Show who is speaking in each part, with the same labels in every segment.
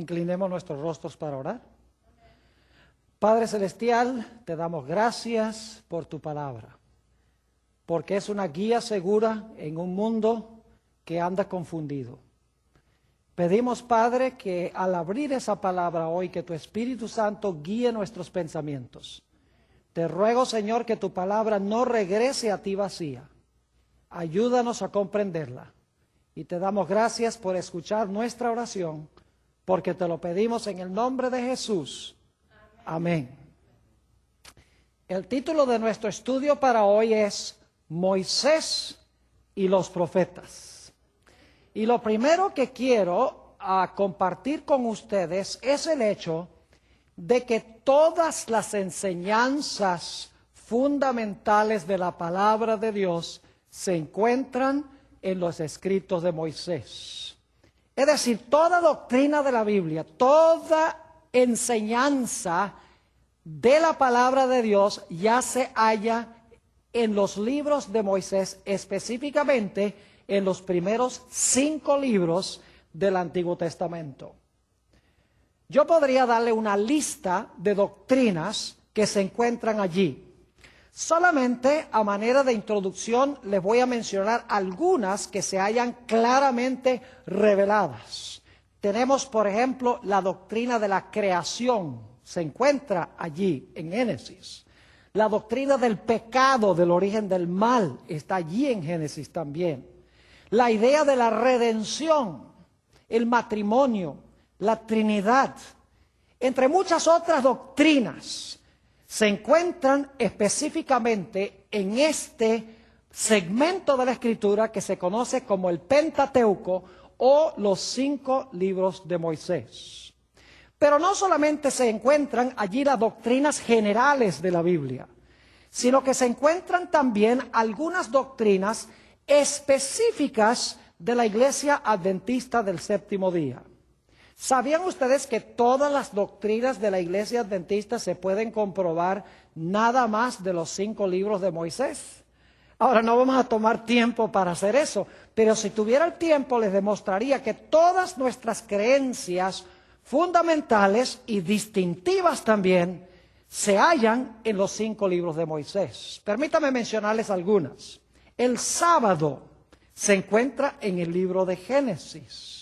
Speaker 1: Inclinemos nuestros rostros para orar. Padre Celestial, te damos gracias por tu palabra, porque es una guía segura en un mundo que anda confundido. Pedimos, Padre, que al abrir esa palabra hoy, que tu Espíritu Santo guíe nuestros pensamientos. Te ruego, Señor, que tu palabra no regrese a ti vacía. Ayúdanos a comprenderla. Y te damos gracias por escuchar nuestra oración, porque te lo pedimos en el nombre de Jesús. Amén. El título de nuestro estudio para hoy es Moisés y los profetas. Y lo primero que quiero compartir con ustedes es el hecho de que todas las enseñanzas fundamentales de la palabra de Dios se encuentran en los escritos de Moisés. Es decir, toda doctrina de la Biblia, toda enseñanza de la palabra de Dios ya se halla en los libros de Moisés, específicamente en los primeros 5 libros del Antiguo Testamento. Yo podría darle una lista de doctrinas que se encuentran allí. Solamente a manera de introducción les voy a mencionar algunas que se hallan claramente reveladas. Tenemos, por ejemplo, la doctrina de la creación, se encuentra allí en Génesis. La doctrina del pecado, del origen del mal, está allí en Génesis también. La idea de la redención, el matrimonio, la Trinidad, entre muchas otras doctrinas, se encuentran específicamente en este segmento de la Escritura que se conoce como el Pentateuco o los 5 libros de Moisés. Pero no solamente se encuentran allí las doctrinas generales de la Biblia, sino que se encuentran también algunas doctrinas específicas de la Iglesia Adventista del Séptimo Día. ¿Sabían ustedes que todas las doctrinas de la Iglesia Adventista se pueden comprobar nada más de los 5 libros de Moisés? Ahora no vamos a tomar tiempo para hacer eso, pero si tuviera el tiempo les demostraría que todas nuestras creencias fundamentales y distintivas también se hallan en los 5 libros de Moisés. Permítame mencionarles algunas. El sábado se encuentra en el libro de Génesis.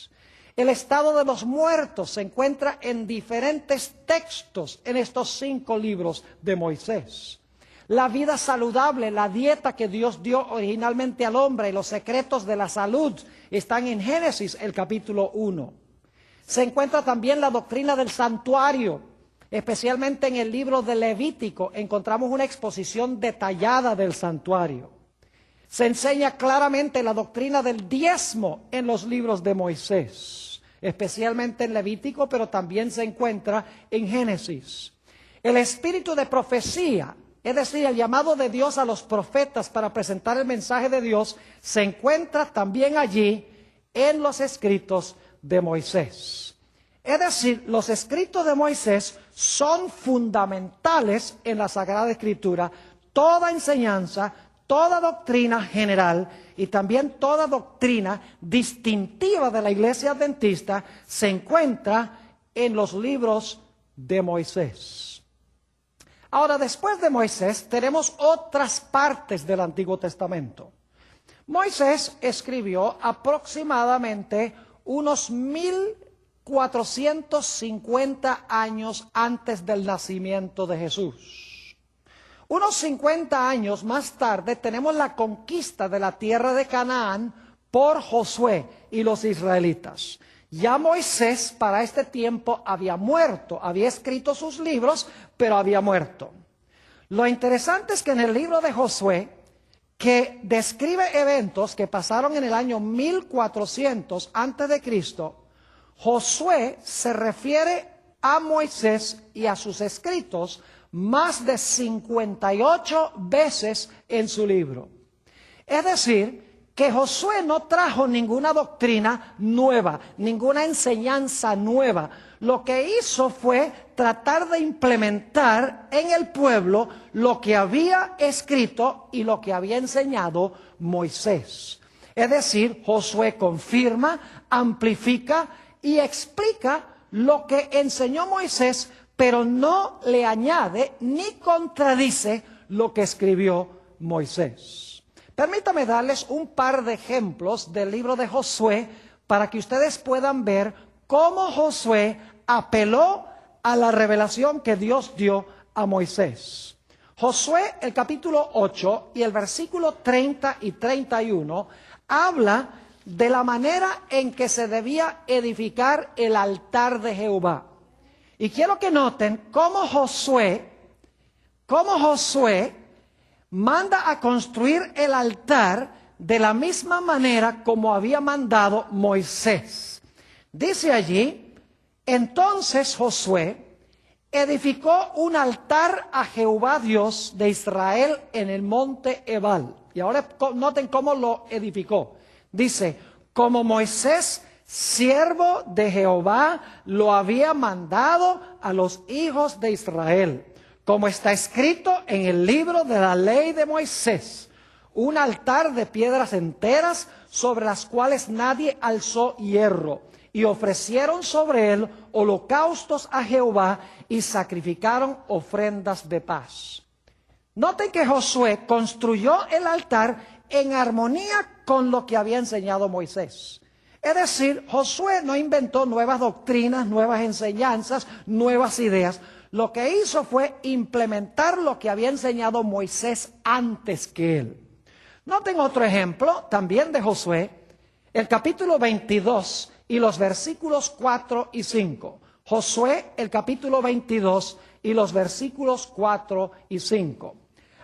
Speaker 1: El estado de los muertos se encuentra en diferentes textos en estos 5 libros de Moisés. La vida saludable, la dieta que Dios dio originalmente al hombre y los secretos de la salud están en Génesis, el capítulo 1. Se encuentra también la doctrina del santuario, especialmente en el libro de Levítico encontramos una exposición detallada del santuario. Se enseña claramente la doctrina del diezmo en los libros de Moisés, especialmente en Levítico, pero también se encuentra en Génesis. El espíritu de profecía, es decir, el llamado de Dios a los profetas para presentar el mensaje de Dios, se encuentra también allí en los escritos de Moisés. Es decir, los escritos de Moisés son fundamentales en la Sagrada Escritura. Toda enseñanza, toda doctrina general y también toda doctrina distintiva de la Iglesia Adventista se encuentra en los libros de Moisés. Ahora, después de Moisés, tenemos otras partes del Antiguo Testamento. Moisés escribió aproximadamente unos 1450 años antes del nacimiento de Jesús. Unos 50 años más tarde tenemos la conquista de la tierra de Canaán por Josué y los israelitas. Ya Moisés para este tiempo había muerto, había escrito sus libros, pero había muerto. Lo interesante es que en el libro de Josué, que describe eventos que pasaron en el año 1400 antes de Cristo, Josué se refiere a Moisés y a sus escritos más de 58 veces en su libro. Es decir, que Josué no trajo ninguna doctrina nueva, ninguna enseñanza nueva. Lo que hizo fue tratar de implementar en el pueblo lo que había escrito y lo que había enseñado Moisés. Es decir, Josué confirma, amplifica y explica lo que enseñó Moisés, pero no le añade ni contradice lo que escribió Moisés. Permítame darles un par de ejemplos del libro de Josué para que ustedes puedan ver cómo Josué apeló a la revelación que Dios dio a Moisés. Josué, el capítulo 8 y el versículo 30 y 31, habla de la manera en que se debía edificar el altar de Jehová. Y quiero que noten cómo Josué manda a construir el altar de la misma manera como había mandado Moisés. Dice allí, entonces Josué edificó un altar a Jehová Dios de Israel en el monte Ebal. Y ahora noten cómo lo edificó. Dice, como Moisés, siervo de Jehová, lo había mandado a los hijos de Israel, como está escrito en el libro de la ley de Moisés, un altar de piedras enteras sobre las cuales nadie alzó hierro, y ofrecieron sobre él holocaustos a Jehová y sacrificaron ofrendas de paz. Noten que Josué construyó el altar en armonía con lo que había enseñado Moisés. Es decir, Josué no inventó nuevas doctrinas, nuevas enseñanzas, nuevas ideas. Lo que hizo fue implementar lo que había enseñado Moisés antes que él. Noten otro ejemplo también de Josué, el capítulo 22 y los versículos 4 y 5. Josué, el capítulo 22 y los versículos 4 y 5.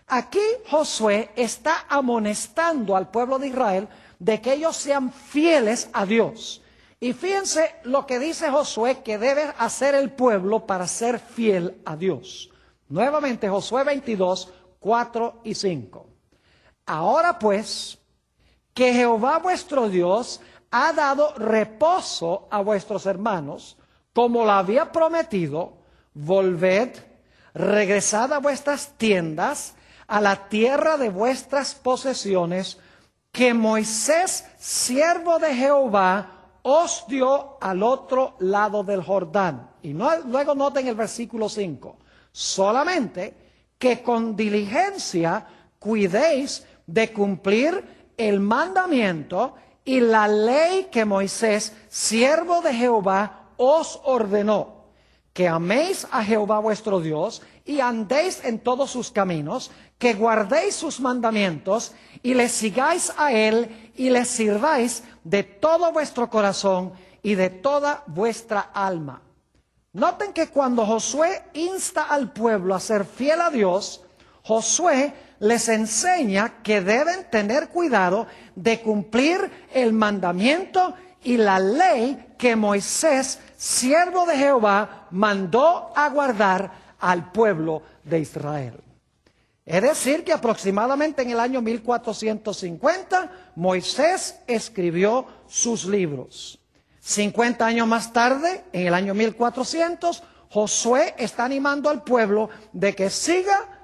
Speaker 1: Aquí Josué está amonestando al pueblo de Israel de que ellos sean fieles a Dios. Y fíjense lo que dice Josué que debe hacer el pueblo para ser fiel a Dios. Nuevamente Josué 22, 4 y 5. Ahora pues, que Jehová vuestro Dios ha dado reposo a vuestros hermanos, como lo había prometido, volved, regresad a vuestras tiendas, a la tierra de vuestras posesiones, que Moisés, siervo de Jehová, os dio al otro lado del Jordán. Y luego noten el versículo 5. Solamente que con diligencia cuidéis de cumplir el mandamiento y la ley que Moisés, siervo de Jehová, os ordenó, que améis a Jehová vuestro Dios y andéis en todos sus caminos, que guardéis sus mandamientos y le sigáis a él y le sirváis de todo vuestro corazón y de toda vuestra alma. Noten que cuando Josué insta al pueblo a ser fiel a Dios, Josué les enseña que deben tener cuidado de cumplir el mandamiento y la ley que Moisés, siervo de Jehová, mandó a guardar al pueblo de Israel. Es decir, que aproximadamente en el año 1450 Moisés escribió sus libros. 50 años más tarde, en el año 1400, Josué está animando al pueblo de que siga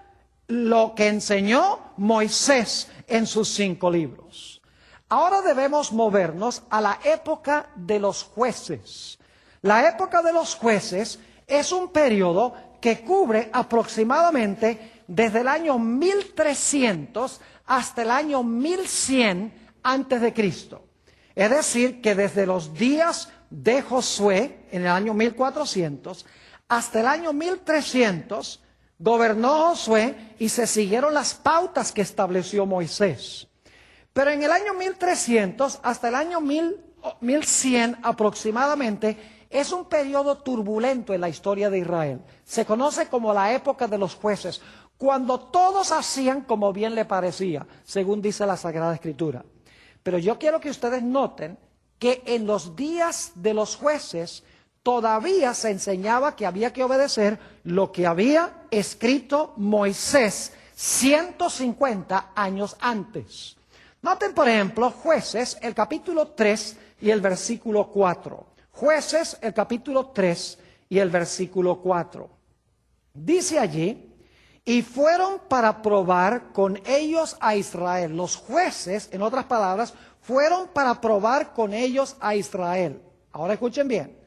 Speaker 1: lo que enseñó Moisés en sus 5 libros. Ahora debemos movernos a la época de los jueces. La época de los jueces es un periodo que cubre aproximadamente desde el año 1300 hasta el año 1100 antes de Cristo. Es decir, que desde los días de Josué, en el año 1400, hasta el año 1300, gobernó Josué y se siguieron las pautas que estableció Moisés. Pero en el año 1300 hasta el año 1100 aproximadamente es un periodo turbulento en la historia de Israel. Se conoce como la época de los jueces, cuando todos hacían como bien le parecía, según dice la Sagrada Escritura. Pero yo quiero que ustedes noten que en los días de los jueces todavía se enseñaba que había que obedecer lo que había escrito Moisés 150 años antes. Noten, por ejemplo, Jueces, el capítulo 3 y el versículo 4. Jueces, el capítulo 3 y el versículo 4. Dice allí, y fueron para probar con ellos a Israel. Los jueces, en otras palabras, fueron para probar con ellos a Israel. Ahora escuchen bien.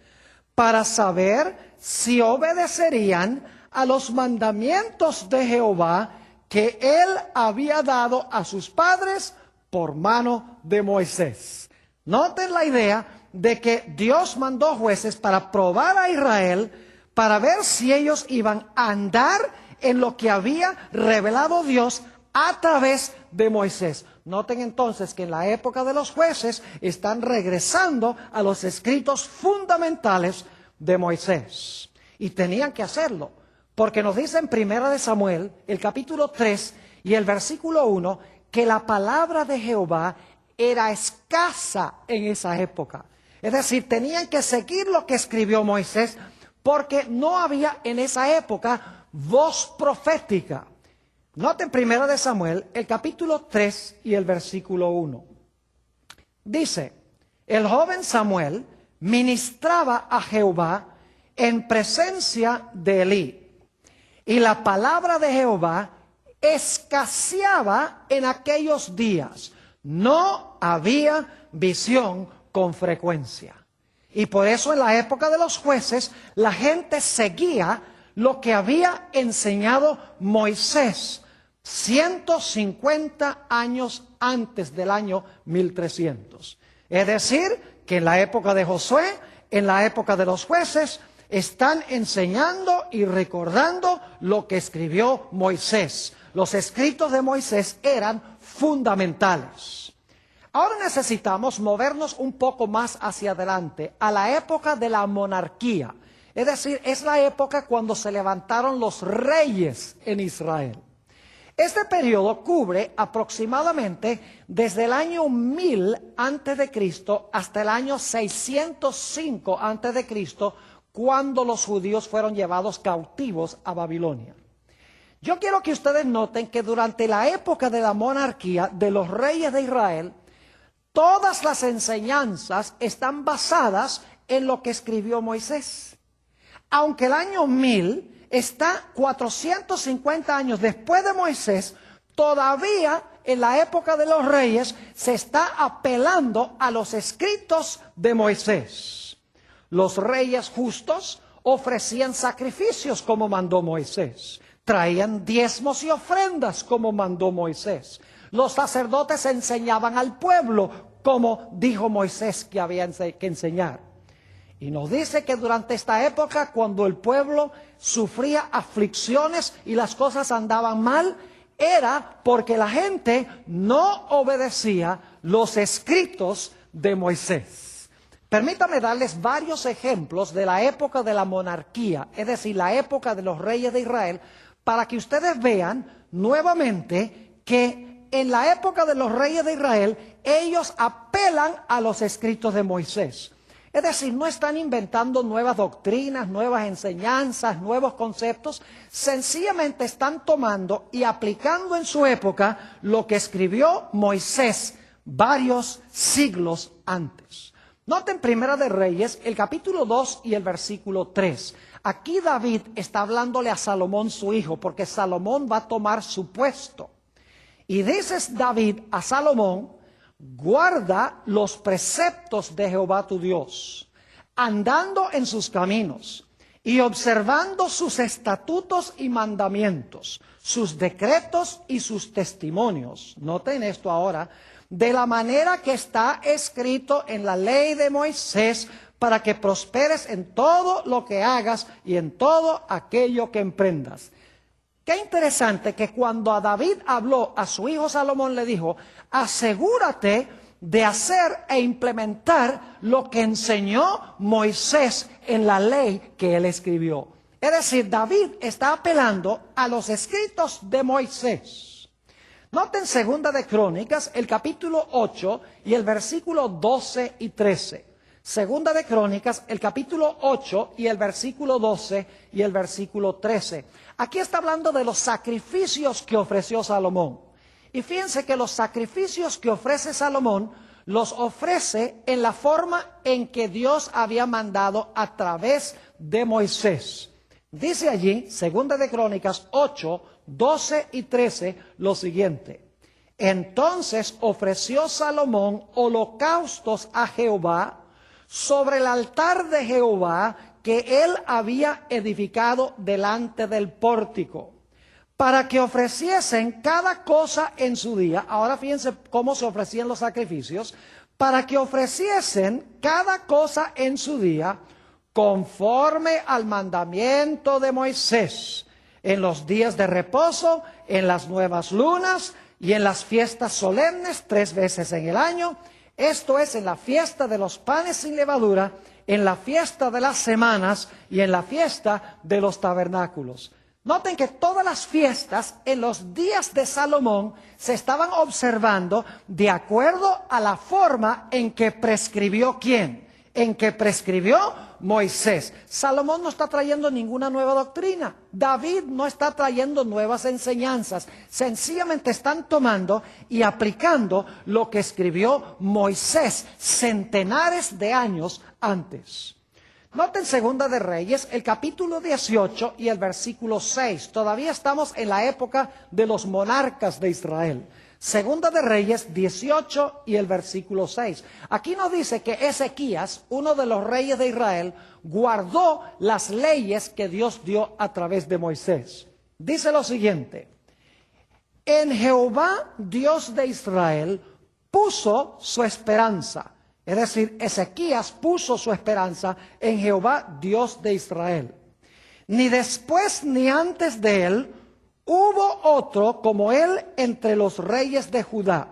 Speaker 1: para saber si obedecerían a los mandamientos de Jehová que él había dado a sus padres por mano de Moisés. Noten la idea de que Dios mandó jueces para probar a Israel, para ver si ellos iban a andar en lo que había revelado Dios a través de Moisés. Noten entonces que en la época de los jueces están regresando a los escritos fundamentales de Moisés. Y tenían que hacerlo, porque nos dice en Primera de Samuel, el capítulo 3 y el versículo 1, que la palabra de Jehová era escasa en esa época. Es decir, tenían que seguir lo que escribió Moisés, porque no había en esa época voz profética. Noten Primera de Samuel, el capítulo 3 y el versículo 1. Dice, el joven Samuel ministraba a Jehová en presencia de Elí, y la palabra de Jehová escaseaba en aquellos días. No había visión con frecuencia. Y por eso en la época de los jueces, la gente seguía lo que había enseñado Moisés 150 años antes del año 1300. Es decir, que en la época de Josué, en la época de los jueces, están enseñando y recordando lo que escribió Moisés. Los escritos de Moisés eran fundamentales. Ahora necesitamos movernos un poco más hacia adelante, a la época de la monarquía. Es decir, es la época cuando se levantaron los reyes en Israel. Este periodo cubre aproximadamente desde el año 1000 antes de Cristo hasta el año 605 antes de Cristo, cuando los judíos fueron llevados cautivos a Babilonia. Yo quiero que ustedes noten que durante la época de la monarquía de los reyes de Israel, todas las enseñanzas están basadas en lo que escribió Moisés. Aunque el año 1000 está 450 años después de Moisés, todavía en la época de los reyes se está apelando a los escritos de Moisés. Los reyes justos ofrecían sacrificios como mandó Moisés. Traían diezmos y ofrendas como mandó Moisés. Los sacerdotes enseñaban al pueblo como dijo Moisés que había que enseñar. Y nos dice que durante esta época, cuando el pueblo sufría aflicciones y las cosas andaban mal, era porque la gente no obedecía los escritos de Moisés. Permítame darles varios ejemplos de la época de la monarquía, es decir, la época de los reyes de Israel, para que ustedes vean nuevamente que en la época de los reyes de Israel, ellos apelan a los escritos de Moisés. Es decir, no están inventando nuevas doctrinas, nuevas enseñanzas, nuevos conceptos. Sencillamente están tomando y aplicando en su época lo que escribió Moisés varios siglos antes. Noten Primera de Reyes, el capítulo 2 y el versículo 3. Aquí David está hablándole a Salomón su hijo, porque Salomón va a tomar su puesto. Y dice David a Salomón: guarda los preceptos de Jehová tu Dios, andando en sus caminos y observando sus estatutos y mandamientos, sus decretos y sus testimonios. Noten esto ahora, de la manera que está escrito en la ley de Moisés, para que prosperes en todo lo que hagas y en todo aquello que emprendas. Qué interesante que cuando a David habló a su hijo Salomón, le dijo: asegúrate de hacer e implementar lo que enseñó Moisés en la ley que él escribió. Es decir, David está apelando a los escritos de Moisés. Noten Segunda de Crónicas, el capítulo 8 y el versículo 12 y 13. Segunda de Crónicas, el capítulo 8 y el versículo 12 y el versículo 13. Aquí está hablando de los sacrificios que ofreció Salomón. Y fíjense que los sacrificios que ofrece Salomón los ofrece en la forma en que Dios había mandado a través de Moisés. Dice allí, Segunda de Crónicas 8, 12 y 13, lo siguiente: entonces ofreció Salomón holocaustos a Jehová sobre el altar de Jehová que él había edificado delante del pórtico, para que ofreciesen cada cosa en su día. Ahora fíjense cómo se ofrecían los sacrificios. Para que ofreciesen cada cosa en su día, conforme al mandamiento de Moisés, en los días de reposo, en las nuevas lunas y en las fiestas solemnes 3 veces en el año. Esto es, en la fiesta de los panes sin levadura, en la fiesta de las semanas y en la fiesta de los tabernáculos. Noten que todas las fiestas en los días de Salomón se estaban observando de acuerdo a la forma en que prescribió ¿quién? En que prescribió Moisés. Salomón no está trayendo ninguna nueva doctrina. David no está trayendo nuevas enseñanzas. Sencillamente están tomando y aplicando lo que escribió Moisés centenares de años antes. Noten Segunda de Reyes, el capítulo 18 y el versículo 6. Todavía estamos en la época de los monarcas de Israel. Segunda de Reyes 18 y el versículo 6. Aquí nos dice que Ezequías, uno de los reyes de Israel, guardó las leyes que Dios dio a través de Moisés. Dice lo siguiente: en Jehová, Dios de Israel, puso su esperanza. Es decir, Ezequías puso su esperanza en Jehová, Dios de Israel. Ni después ni antes de él hubo otro como él entre los reyes de Judá,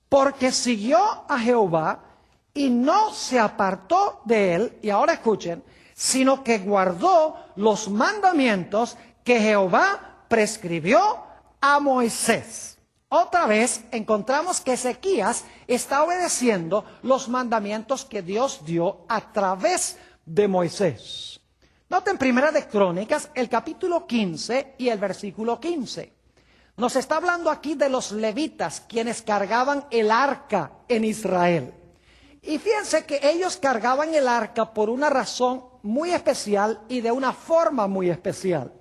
Speaker 1: porque siguió a Jehová y no se apartó de él, y ahora escuchen, sino que guardó los mandamientos que Jehová prescribió a Moisés. Otra vez encontramos que Ezequías está obedeciendo los mandamientos que Dios dio a través de Moisés. Noten Primera de Crónicas, el capítulo 15 y el versículo 15. Nos está hablando aquí de los levitas, quienes cargaban el arca en Israel. Y fíjense que ellos cargaban el arca por una razón muy especial y de una forma muy especial.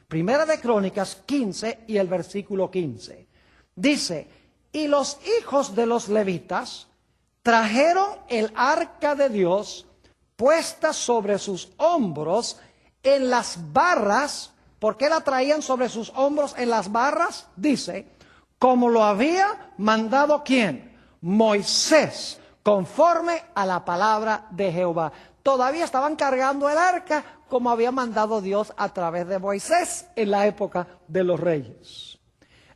Speaker 1: Primera de Crónicas 15 y el versículo 15. Dice: y los hijos de los levitas trajeron el arca de Dios puesta sobre sus hombros en las barras. ¿Por qué la traían sobre sus hombros en las barras? Dice, como lo había mandado ¿quién? Moisés, conforme a la palabra de Jehová. Todavía estaban cargando el arca como había mandado Dios a través de Moisés en la época de los reyes.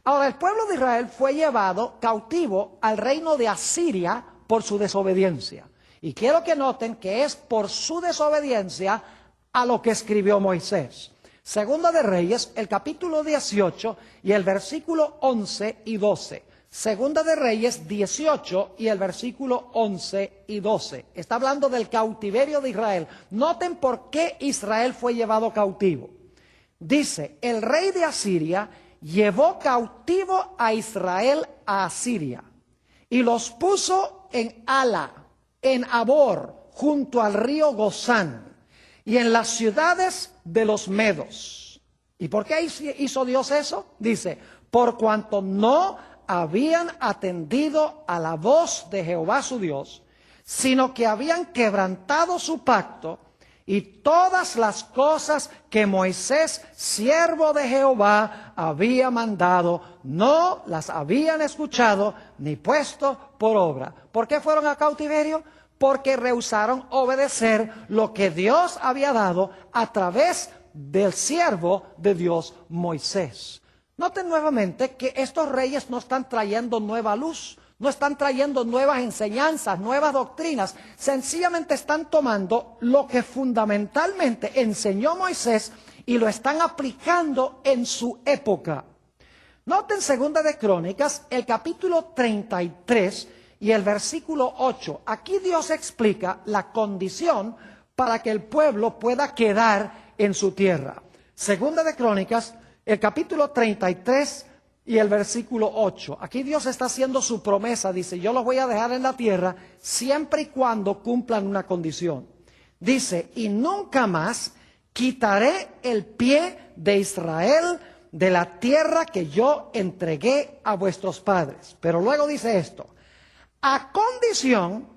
Speaker 1: Ahora, el pueblo de Israel fue llevado cautivo al reino de Asiria por su desobediencia. Y quiero que noten que es por su desobediencia a lo que escribió Moisés. Segunda de Reyes, el capítulo 18 y el versículo 11 y 12. Segunda de Reyes 18 y el versículo 11 y 12. Está hablando del cautiverio de Israel. Noten por qué Israel fue llevado cautivo. Dice, el rey de Asiria llevó cautivo a Israel a Asiria y los puso en Ala, en Abor, junto al río Gozán y en las ciudades de los medos. ¿Y por qué hizo Dios eso? Dice, por cuanto no habían atendido a la voz de Jehová su Dios, sino que habían quebrantado su pacto, y todas las cosas que Moisés, siervo de Jehová, había mandado, no las habían escuchado ni puesto por obra. ¿Por qué fueron a cautiverio? Porque rehusaron obedecer lo que Dios había dado a través del siervo de Dios, Moisés. Noten nuevamente que estos reyes no están trayendo nueva luz, no están trayendo nuevas enseñanzas, nuevas doctrinas. Sencillamente están tomando lo que fundamentalmente enseñó Moisés y lo están aplicando en su época. Noten Segunda de Crónicas, el capítulo 33 y el versículo 8. Aquí Dios explica la condición para que el pueblo pueda quedar en su tierra. Segunda de Crónicas, el capítulo 33 y el versículo 8. Aquí Dios está haciendo su promesa. Dice, yo los voy a dejar en la tierra siempre y cuando cumplan una condición. Dice, y nunca más quitaré el pie de Israel de la tierra que yo entregué a vuestros padres. Pero luego dice esto, a condición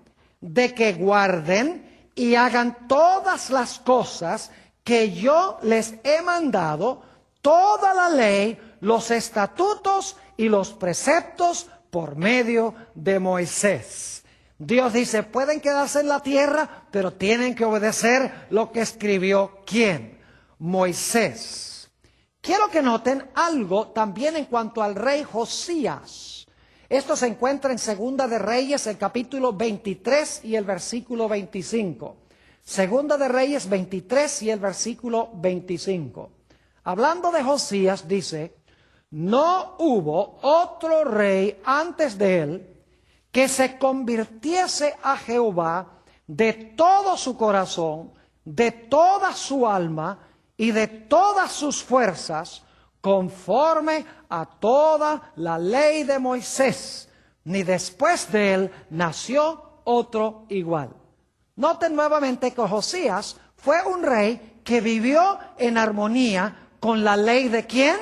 Speaker 1: de que guarden y hagan todas las cosas que yo les he mandado, toda la ley, los estatutos y los preceptos por medio de Moisés. Dios dice, pueden quedarse en la tierra, pero tienen que obedecer lo que escribió ¿quién? Moisés. Quiero que noten algo también en cuanto al rey Josías. Esto se encuentra en Segunda de Reyes, el capítulo 23 y el versículo 25. Segunda de Reyes 23 y el versículo 25. Hablando de Josías, dice, no hubo otro rey antes de él que se convirtiese a Jehová de todo su corazón, de toda su alma y de todas sus fuerzas, conforme a toda la ley de Moisés, ni después de él nació otro igual. Noten nuevamente que Josías fue un rey que vivió en armonía con la ley de ¿quién?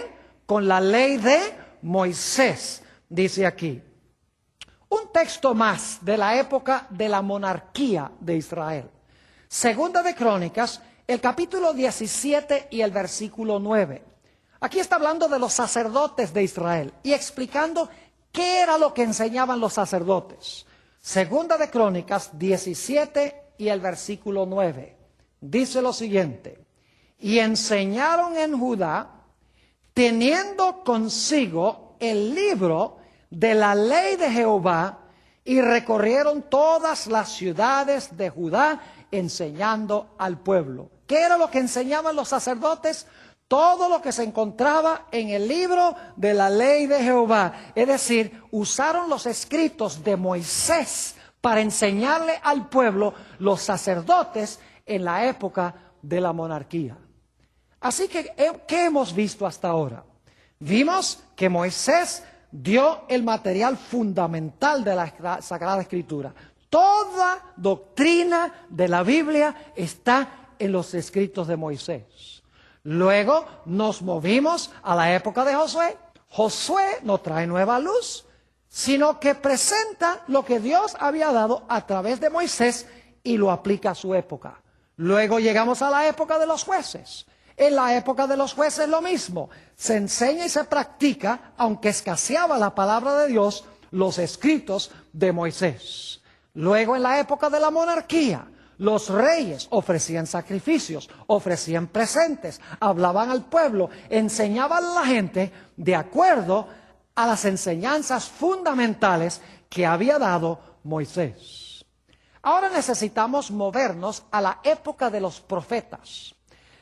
Speaker 1: Con la ley de Moisés, dice aquí. Un texto más de la época de la monarquía de Israel. Segunda de Crónicas, el capítulo 17 y el versículo 9. Aquí está hablando de los sacerdotes de Israel y explicando qué era lo que enseñaban los sacerdotes. Segunda de Crónicas 17 y el versículo 9. Dice lo siguiente: y enseñaron en Judá, teniendo consigo el libro de la ley de Jehová, y recorrieron todas las ciudades de Judá, enseñando al pueblo. ¿Qué era lo que enseñaban los sacerdotes? Todo lo que se encontraba en el libro de la ley de Jehová. Es decir, usaron los escritos de Moisés para enseñarle al pueblo los sacerdotes en la época de la monarquía. Así que, ¿qué hemos visto hasta ahora? Vimos que Moisés dio el material fundamental de la Sagrada Escritura. Toda doctrina de la Biblia está en los escritos de Moisés. Luego nos movimos a la época de Josué. Josué no trae nueva luz, sino que presenta lo que Dios había dado a través de Moisés y lo aplica a su época. Luego llegamos a la época de los jueces. En la época de los jueces lo mismo. Se enseña y se practica, aunque escaseaba la palabra de Dios, los escritos de Moisés. Luego en la época de la monarquía, los reyes ofrecían sacrificios, ofrecían presentes, hablaban al pueblo, enseñaban a la gente de acuerdo a las enseñanzas fundamentales que había dado Moisés. Ahora necesitamos movernos a la época de los profetas.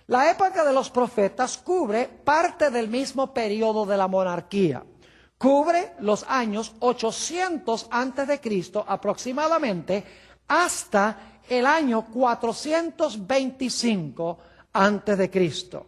Speaker 1: La época de los profetas cubre parte del mismo periodo de la monarquía. Cubre los años 800 antes de Cristo aproximadamente hasta el año 425 antes de Cristo.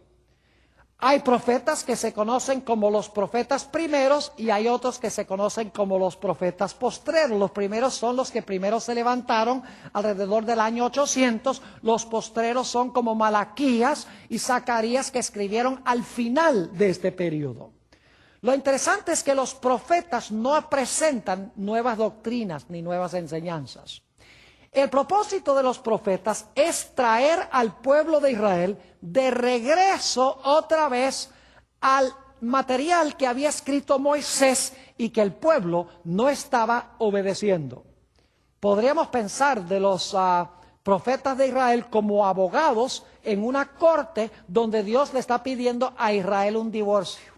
Speaker 1: Hay profetas que se conocen como los profetas primeros y hay otros que se conocen como los profetas postreros. Los primeros son los que primero se levantaron alrededor del año 800. Los postreros son como Malaquías y Zacarías, que escribieron al final de este periodo. Lo interesante es que los profetas no presentan nuevas doctrinas ni nuevas enseñanzas. El propósito de los profetas es traer al pueblo de Israel de regreso otra vez al material que había escrito Moisés y que el pueblo no estaba obedeciendo. Podríamos pensar de los profetas de Israel como abogados en una corte donde Dios le está pidiendo a Israel un divorcio.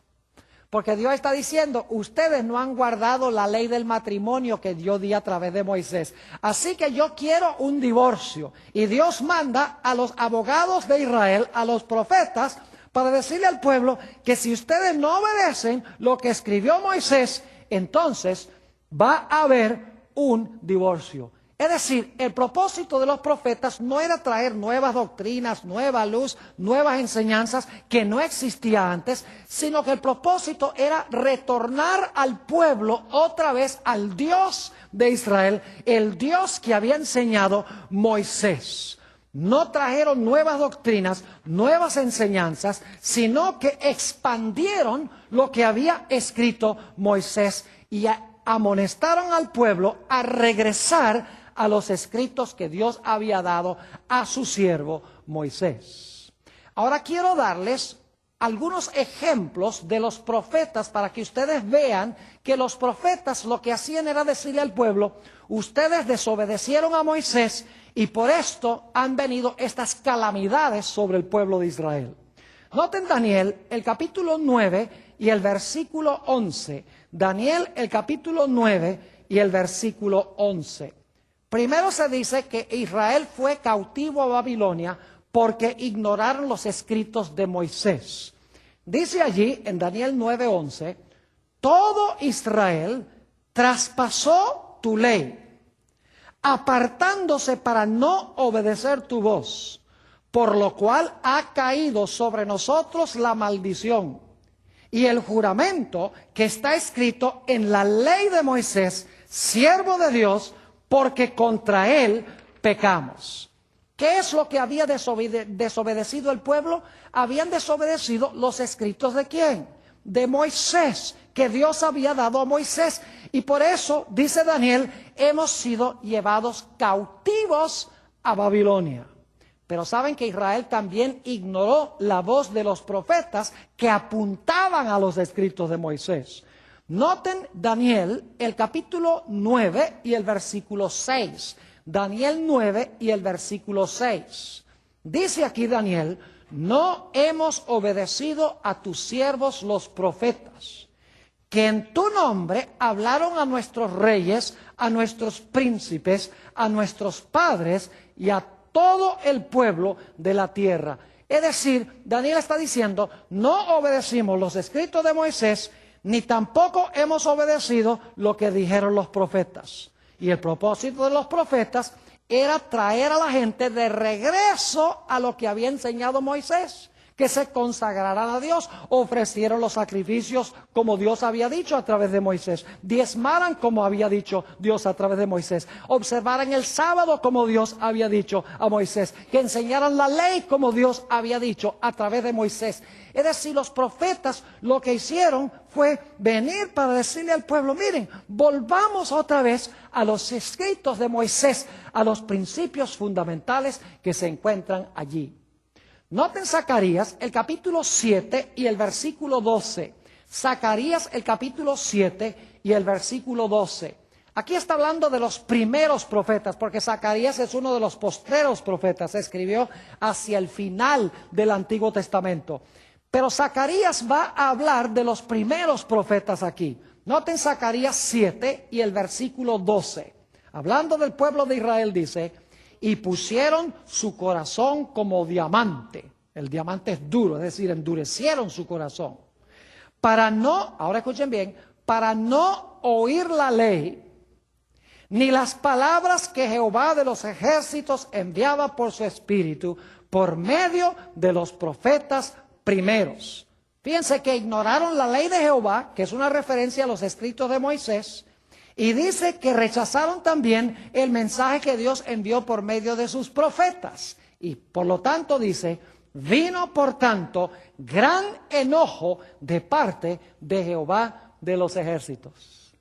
Speaker 1: Porque Dios está diciendo, ustedes no han guardado la ley del matrimonio que yo di a través de Moisés. Así que yo quiero un divorcio. Y Dios manda a los abogados de Israel, a los profetas, para decirle al pueblo que si ustedes no obedecen lo que escribió Moisés, entonces va a haber un divorcio. Es decir, el propósito de los profetas no era traer nuevas doctrinas, nueva luz, nuevas enseñanzas que no existía antes, sino que el propósito era retornar al pueblo otra vez al Dios de Israel, el Dios que había enseñado Moisés. No trajeron nuevas doctrinas, nuevas enseñanzas, sino que expandieron lo que había escrito Moisés y amonestaron al pueblo a regresar a los escritos que Dios había dado a su siervo Moisés. Ahora quiero darles algunos ejemplos de los profetas para que ustedes vean que los profetas lo que hacían era decirle al pueblo: ustedes desobedecieron a Moisés y por esto han venido estas calamidades sobre el pueblo de Israel. Noten Daniel, el capítulo 9 y el versículo 11. Daniel, el capítulo 9 y el versículo 11. Primero se dice que Israel fue cautivo a Babilonia porque ignoraron los escritos de Moisés. Dice allí en Daniel 9:11, todo Israel traspasó tu ley, apartándose para no obedecer tu voz, por lo cual ha caído sobre nosotros la maldición y el juramento que está escrito en la ley de Moisés, siervo de Dios, porque contra él pecamos. ¿Qué es lo que había desobedecido el pueblo? Habían desobedecido los escritos ¿de quién? De Moisés, que Dios había dado a Moisés. Y por eso, dice Daniel, hemos sido llevados cautivos a Babilonia. Pero saben que Israel también ignoró la voz de los profetas que apuntaban a los escritos de Moisés. Noten Daniel, el capítulo 9 y el versículo 6. Daniel 9 y el versículo 6. Dice aquí Daniel: no hemos obedecido a tus siervos los profetas, que en tu nombre hablaron a nuestros reyes, a nuestros príncipes, a nuestros padres y a todo el pueblo de la tierra. Es decir, Daniel está diciendo: no obedecimos los escritos de Moisés, ni tampoco hemos obedecido lo que dijeron los profetas. Y el propósito de los profetas era traer a la gente de regreso a lo que había enseñado Moisés, que se consagraran a Dios, ofrecieron los sacrificios como Dios había dicho a través de Moisés, diezmaran como había dicho Dios a través de Moisés, observaran el sábado como Dios había dicho a Moisés, que enseñaran la ley como Dios había dicho a través de Moisés. Es decir, los profetas lo que hicieron fue venir para decirle al pueblo: miren, volvamos otra vez a los escritos de Moisés, a los principios fundamentales que se encuentran allí. Noten Zacarías, el capítulo 7 y el versículo 12. Zacarías, el capítulo 7 y el versículo 12. Aquí está hablando de los primeros profetas, porque Zacarías es uno de los postreros profetas. Se escribió hacia el final del Antiguo Testamento. Pero Zacarías va a hablar de los primeros profetas aquí. Noten Zacarías 7 y el versículo 12. Hablando del pueblo de Israel dice: y pusieron su corazón como diamante. El diamante es duro, es decir, endurecieron su corazón. Para no, ahora escuchen bien, para no oír la ley, ni las palabras que Jehová de los ejércitos enviaba por su espíritu, por medio de los profetas primeros. Fíjense que ignoraron la ley de Jehová, que es una referencia a los escritos de Moisés, y dice que rechazaron también el mensaje que Dios envió por medio de sus profetas. Y por lo tanto dice: vino por tanto gran enojo de parte de Jehová de los ejércitos.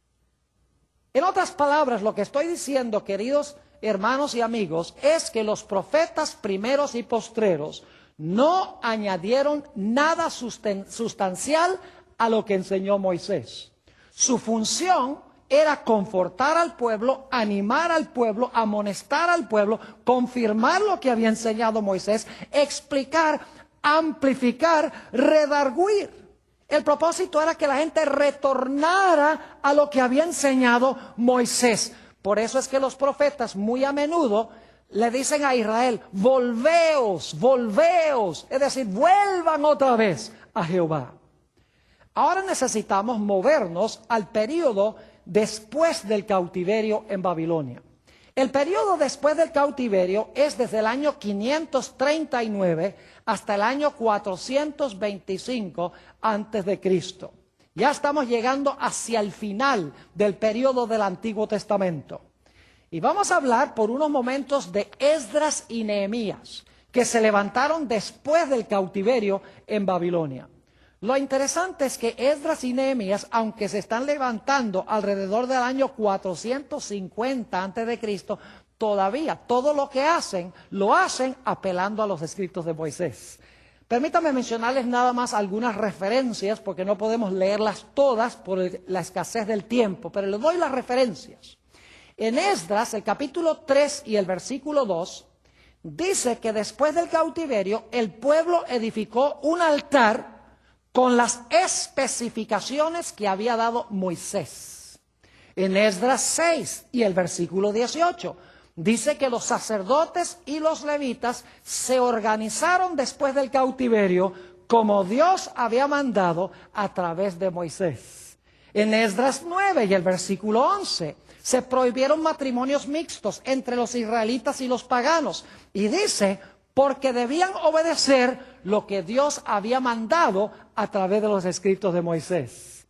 Speaker 1: En otras palabras, lo que estoy diciendo, queridos hermanos y amigos, es que los profetas primeros y postreros no añadieron nada sustancial a lo que enseñó Moisés. Su función era confortar al pueblo, animar al pueblo, amonestar al pueblo, confirmar lo que había enseñado Moisés, explicar, amplificar, redarguir. El propósito era que la gente retornara a lo que había enseñado Moisés. Por eso es que los profetas muy a menudo le dicen a Israel: volveos, volveos, es decir, vuelvan otra vez a Jehová. Ahora necesitamos movernos al periodo después del cautiverio en Babilonia. El periodo después del cautiverio es desde el año 539 hasta el año 425 antes de Cristo. Ya estamos llegando hacia el final del periodo del Antiguo Testamento. Y vamos a hablar por unos momentos de Esdras y Nehemías, que se levantaron después del cautiverio en Babilonia. Lo interesante es que Esdras y Nehemías, aunque se están levantando alrededor del año 450 a.C., todavía todo lo que hacen, lo hacen apelando a los escritos de Moisés. Permítanme mencionarles nada más algunas referencias, porque no podemos leerlas todas por la escasez del tiempo, pero les doy las referencias. En Esdras, el capítulo 3 y el versículo 2, dice que después del cautiverio, el pueblo edificó un altar con las especificaciones que había dado Moisés. En Esdras 6 y el versículo 18, dice que los sacerdotes y los levitas se organizaron después del cautiverio como Dios había mandado a través de Moisés. En Esdras 9 y el versículo 11, se prohibieron matrimonios mixtos entre los israelitas y los paganos. Y dice, porque debían obedecer lo que Dios había mandado a través de los escritos de Moisés.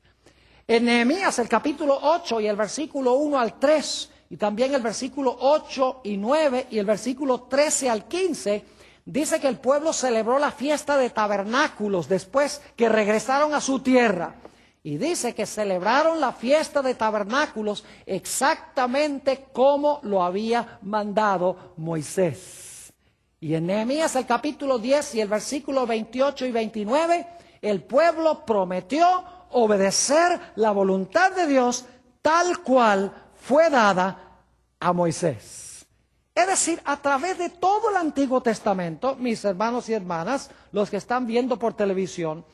Speaker 1: En Nehemías, el capítulo 8 y el versículo 1 al 3, y también el versículo 8 y 9 y el versículo 13 al 15, dice que el pueblo celebró la fiesta de tabernáculos después que regresaron a su tierra. Y dice que celebraron la fiesta de tabernáculos exactamente como lo había mandado Moisés. Y en Nehemías el capítulo 10 y el versículo 28 y 29, el pueblo prometió obedecer la voluntad de Dios tal cual fue dada a Moisés. Es decir, a través de todo el Antiguo Testamento, mis hermanos y hermanas, los que están viendo por televisión,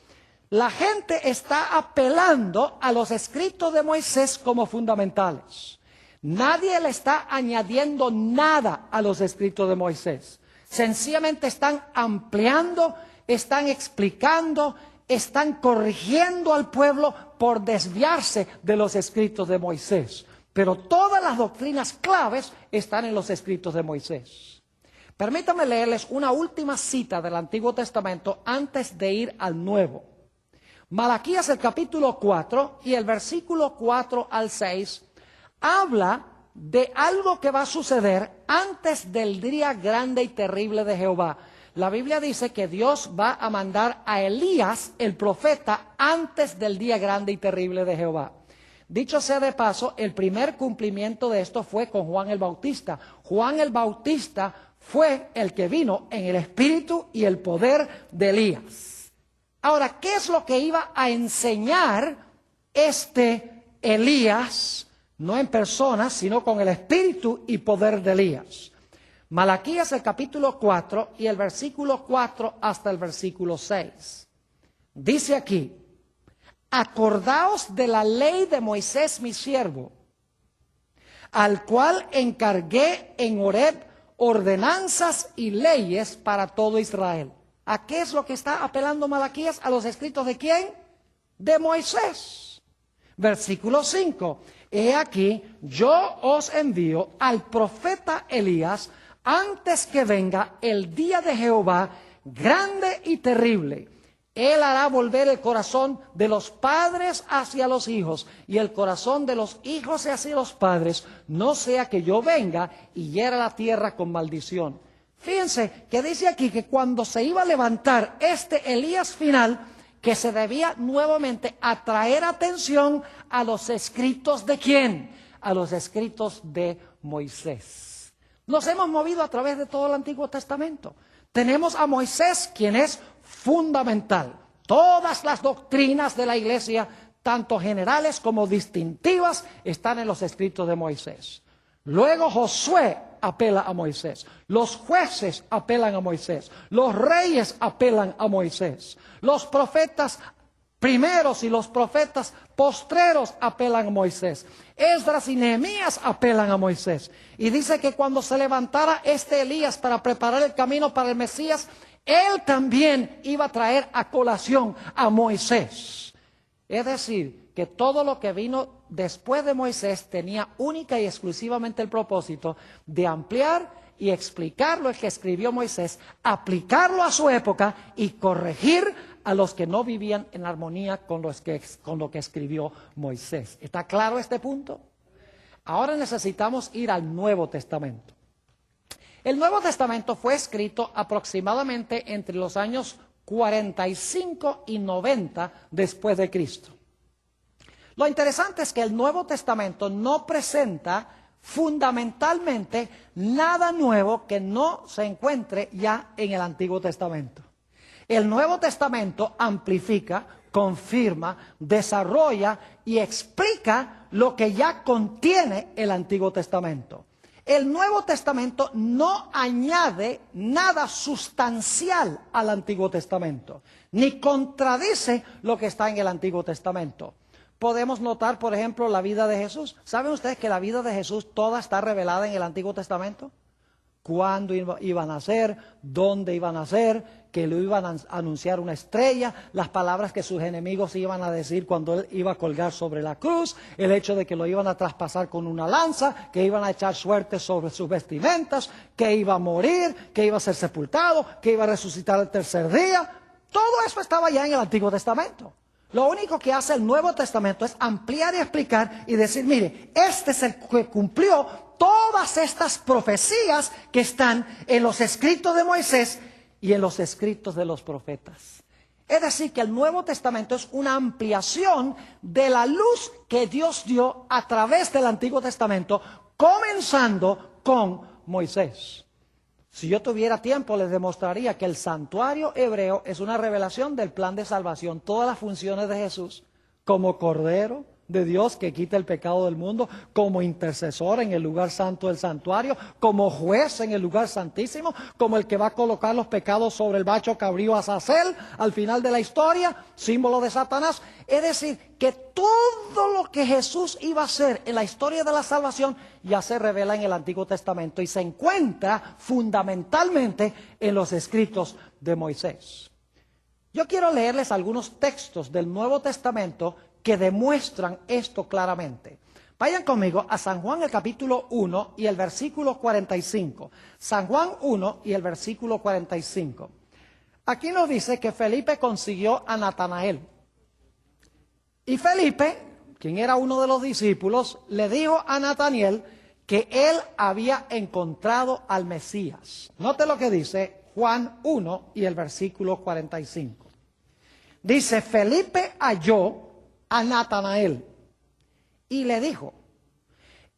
Speaker 1: la gente está apelando a los escritos de Moisés como fundamentales. Nadie le está añadiendo nada a los escritos de Moisés. Sencillamente están ampliando, están explicando, están corrigiendo al pueblo por desviarse de los escritos de Moisés. Pero todas las doctrinas claves están en los escritos de Moisés. Permítanme leerles una última cita del Antiguo Testamento antes de ir al Nuevo. Malaquías el capítulo 4 y el versículo 4 al 6 habla de algo que va a suceder antes del día grande y terrible de Jehová. La Biblia dice que Dios va a mandar a Elías, el profeta, antes del día grande y terrible de Jehová. Dicho sea de paso, el primer cumplimiento de esto fue con Juan el Bautista. Juan el Bautista fue el que vino en el espíritu y el poder de Elías. Ahora, ¿qué es lo que iba a enseñar este Elías? No en persona, sino con el espíritu y poder de Elías. Malaquías el capítulo 4 y el versículo 4 hasta el versículo 6. Dice aquí, acordaos de la ley de Moisés mi siervo, al cual encargué en Horeb ordenanzas y leyes para todo Israel. ¿A qué es lo que está apelando Malaquías? ¿A los escritos de quién? De Moisés. Versículo 5. He aquí, yo os envío al profeta Elías antes que venga el día de Jehová grande y terrible. Él hará volver el corazón de los padres hacia los hijos y el corazón de los hijos hacia los padres, no sea que yo venga y hiera la tierra con maldición. Fíjense que dice aquí que cuando se iba a levantar este Elías final, que se debía nuevamente atraer atención a los escritos de ¿quién? A los escritos de Moisés. Nos hemos movido a través de todo el Antiguo Testamento. Tenemos a Moisés, quien es fundamental. Todas las doctrinas de la iglesia, tanto generales como distintivas, están en los escritos de Moisés. Luego Josué apela a Moisés, los jueces apelan a Moisés, los reyes apelan a Moisés, los profetas primeros y los profetas postreros apelan a Moisés, Esdras y Nehemías apelan a Moisés. Y dice que cuando se levantara este Elías para preparar el camino para el Mesías, él también iba a traer a colación a Moisés. Es decir, que todo lo que vino después de Moisés tenía única y exclusivamente el propósito de ampliar y explicar lo que escribió Moisés, aplicarlo a su época y corregir a los que no vivían en armonía con lo que escribió Moisés. ¿Está claro este punto? Ahora necesitamos ir al Nuevo Testamento. El Nuevo Testamento fue escrito aproximadamente entre los años 45 y 90 después de Cristo. Lo interesante es que el Nuevo Testamento no presenta fundamentalmente nada nuevo que no se encuentre ya en el Antiguo Testamento. El Nuevo Testamento amplifica, confirma, desarrolla y explica lo que ya contiene el Antiguo Testamento. El Nuevo Testamento no añade nada sustancial al Antiguo Testamento, ni contradice lo que está en el Antiguo Testamento. Podemos notar, por ejemplo, la vida de Jesús. ¿Saben ustedes que la vida de Jesús toda está revelada en el Antiguo Testamento? Cuándo iba a nacer, dónde iba a nacer, que lo iban a anunciar una estrella, las palabras que sus enemigos iban a decir cuando él iba a colgar sobre la cruz, el hecho de que lo iban a traspasar con una lanza, que iban a echar suerte sobre sus vestimentas, que iba a morir, que iba a ser sepultado, que iba a resucitar el tercer día. Todo eso estaba ya en el Antiguo Testamento. Lo único que hace el Nuevo Testamento es ampliar y explicar y decir, mire, este es el que cumplió todas estas profecías que están en los escritos de Moisés y en los escritos de los profetas. Es decir, que el Nuevo Testamento es una ampliación de la luz que Dios dio a través del Antiguo Testamento, comenzando con Moisés. Si yo tuviera tiempo, les demostraría que el santuario hebreo es una revelación del plan de salvación. Todas las funciones de Jesús, como Cordero de Dios que quita el pecado del mundo, como intercesor en el lugar santo del santuario, como juez en el lugar santísimo, como el que va a colocar los pecados sobre el macho cabrío Azazel al final de la historia, símbolo de Satanás. Es decir, que todo lo que Jesús iba a hacer en la historia de la salvación ya se revela en el Antiguo Testamento y se encuentra fundamentalmente en los escritos de Moisés. Yo quiero leerles algunos textos del Nuevo Testamento que demuestran esto claramente. Vayan conmigo a San Juan el capítulo 1 y el versículo 45. San Juan 1 y el versículo 45. Aquí nos dice que Felipe consiguió a Natanael. Y Felipe, quien era uno de los discípulos, le dijo a Natanael que él había encontrado al Mesías. Note lo que dice Juan 1 y el versículo 45. Dice, Felipe halló a Natanael y le dijo,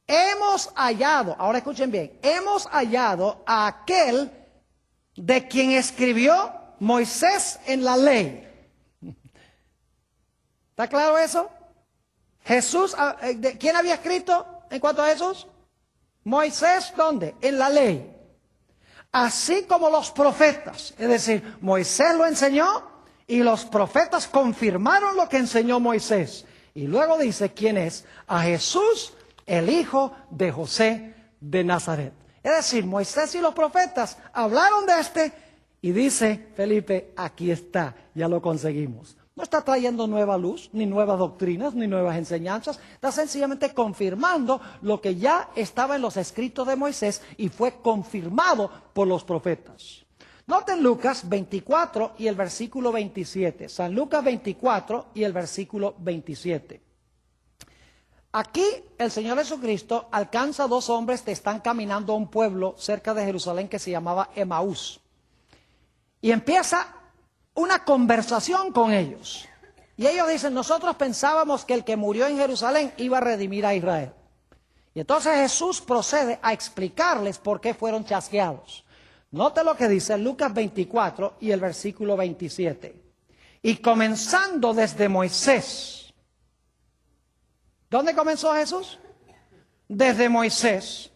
Speaker 1: hemos hallado, ahora escuchen bien, hemos hallado a aquel de quien escribió Moisés en la ley. ¿Está claro eso? Jesús, ¿quién había escrito en cuanto a Jesús? Moisés, ¿dónde? En la ley. Así como los profetas, es decir, Moisés lo enseñó y los profetas confirmaron lo que enseñó Moisés. Y luego dice, ¿quién es? A Jesús, el hijo de José de Nazaret. Es decir, Moisés y los profetas hablaron de este y dice Felipe, aquí está, ya lo conseguimos. No está trayendo nueva luz, ni nuevas doctrinas, ni nuevas enseñanzas. Está sencillamente confirmando lo que ya estaba en los escritos de Moisés y fue confirmado por los profetas. Noten Lucas 24 y el versículo 27. San Lucas 24 y el versículo 27. Aquí el Señor Jesucristo alcanza a dos hombres que están caminando a un pueblo cerca de Jerusalén que se llamaba Emaús. Y empieza una conversación con ellos. Y ellos dicen, nosotros pensábamos que el que murió en Jerusalén iba a redimir a Israel. Y entonces Jesús procede a explicarles por qué fueron chasqueados. Note lo que dice Lucas 24 y el versículo 27. Y comenzando desde Moisés. ¿Dónde comenzó Jesús? Desde Moisés.